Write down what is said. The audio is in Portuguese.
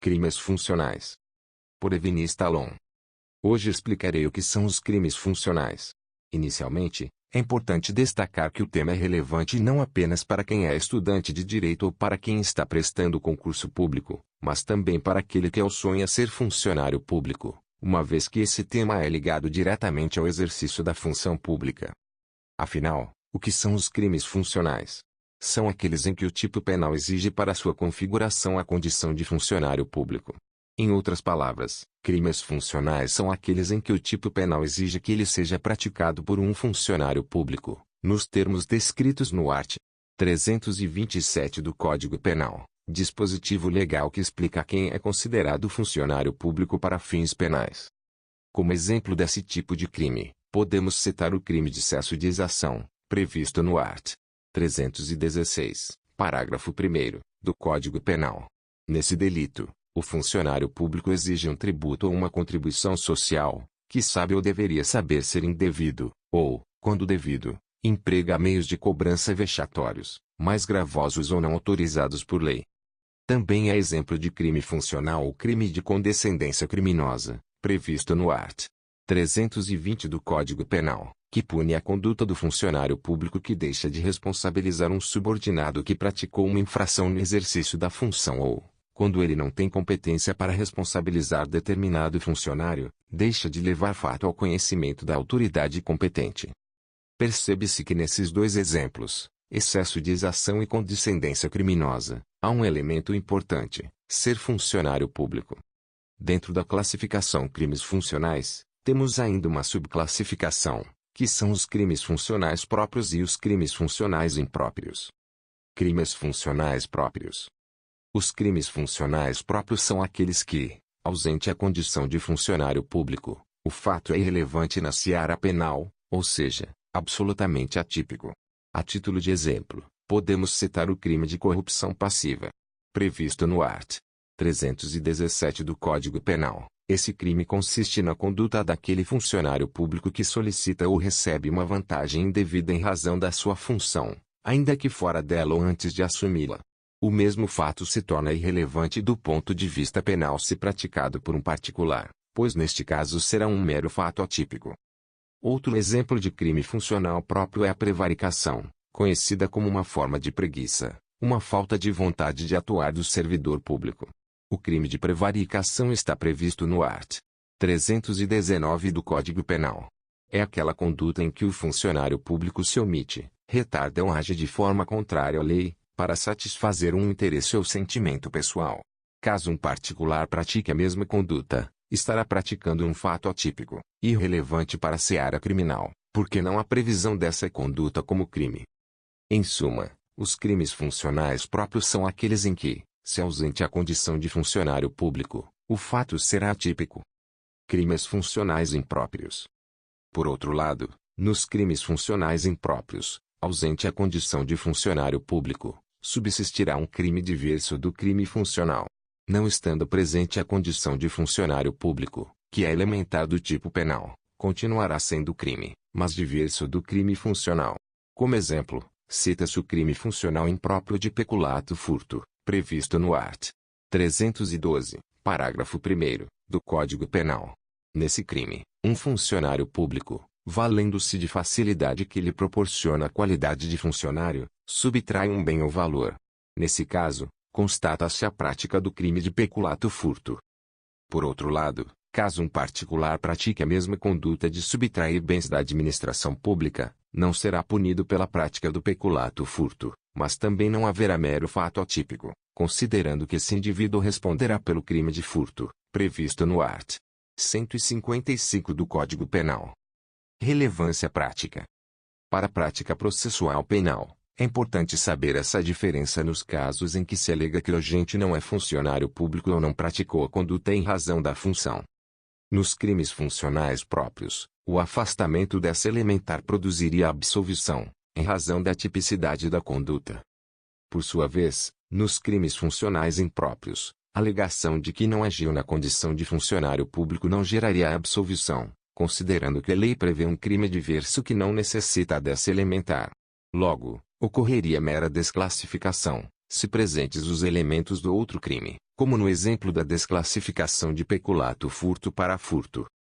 Crimes funcionais. Por Evini Stallone. Hoje explicarei o que são os crimes funcionais. Inicialmente, é importante destacar que o tema é relevante não apenas para quem é estudante de direito ou para quem está prestando concurso público, mas também para aquele que sonha ser funcionário público, uma vez que esse tema é ligado diretamente ao exercício da função pública. Afinal, o que são os crimes funcionais? São aqueles em que o tipo penal exige para sua configuração a condição de funcionário público. Em outras palavras, crimes funcionais são aqueles em que o tipo penal exige que ele seja praticado por um funcionário público, nos termos descritos no art. 327 do Código Penal, dispositivo legal que explica quem é considerado funcionário público para fins penais. Como exemplo desse tipo de crime, podemos citar o crime de excesso de exação, previsto no art. 316, parágrafo 1º, do Código Penal. Nesse delito, o funcionário público exige um tributo ou uma contribuição social, que sabe ou deveria saber ser indevido, ou, quando devido, emprega meios de cobrança vexatórios, mais gravosos ou não autorizados por lei. Também é exemplo de crime funcional o crime de condescendência criminosa, previsto no art. 320 do Código Penal, que pune a conduta do funcionário público que deixa de responsabilizar um subordinado que praticou uma infração no exercício da função ou, quando ele não tem competência para responsabilizar determinado funcionário, deixa de levar fato ao conhecimento da autoridade competente. Percebe-se que nesses dois exemplos, excesso de exação e condescendência criminosa, há um elemento importante: ser funcionário público. Dentro da classificação crimes funcionais, temos ainda uma subclassificação, que são os crimes funcionais próprios e os crimes funcionais impróprios. Crimes funcionais próprios. Os crimes funcionais próprios são aqueles que, ausente a condição de funcionário público, o fato é irrelevante na seara penal, ou seja, absolutamente atípico. A título de exemplo, podemos citar o crime de corrupção passiva, previsto no art. 317 do Código Penal. Esse crime consiste na conduta daquele funcionário público que solicita ou recebe uma vantagem indevida em razão da sua função, ainda que fora dela ou antes de assumi-la. O mesmo fato se torna irrelevante do ponto de vista penal se praticado por um particular, pois neste caso será um mero fato atípico. Outro exemplo de crime funcional próprio é a prevaricação, conhecida como uma forma de preguiça, uma falta de vontade de atuar do servidor público. O crime de prevaricação está previsto no art. 319 do Código Penal. É aquela conduta em que o funcionário público se omite, retarda ou age de forma contrária à lei, para satisfazer um interesse ou sentimento pessoal. Caso um particular pratique a mesma conduta, estará praticando um fato atípico, irrelevante para a seara criminal, porque não há previsão dessa conduta como crime. Em suma, os crimes funcionais próprios são aqueles em que, se ausente a condição de funcionário público, o fato será atípico. Crimes funcionais impróprios. Por outro lado, nos crimes funcionais impróprios, ausente a condição de funcionário público, subsistirá um crime diverso do crime funcional. Não estando presente a condição de funcionário público, que é elementar do tipo penal, continuará sendo crime, mas diverso do crime funcional. Como exemplo, cita-se o crime funcional impróprio de peculato furto, previsto no art. 312, parágrafo 1º, do Código Penal. Nesse crime, um funcionário público, valendo-se de facilidade que lhe proporciona a qualidade de funcionário, subtrai um bem ou valor. Nesse caso, constata-se a prática do crime de peculato furto. Por outro lado, caso um particular pratique a mesma conduta de subtrair bens da administração pública, não será punido pela prática do peculato furto, mas também não haverá mero fato atípico, considerando que esse indivíduo responderá pelo crime de furto, previsto no art. 155 do Código Penal. Relevância prática. Para a prática processual penal, é importante saber essa diferença nos casos em que se alega que o agente não é funcionário público ou não praticou a conduta em razão da função. Nos crimes funcionais próprios, o afastamento dessa elementar produziria a absolvição, em razão da tipicidade da conduta. Por sua vez, nos crimes funcionais impróprios, a alegação de que não agiu na condição de funcionário público não geraria a absolvição, considerando que a lei prevê um crime diverso que não necessita dessa elementar. Logo, ocorreria mera desclassificação, se presentes os elementos do outro crime, como no exemplo da desclassificação de peculato furto para furto,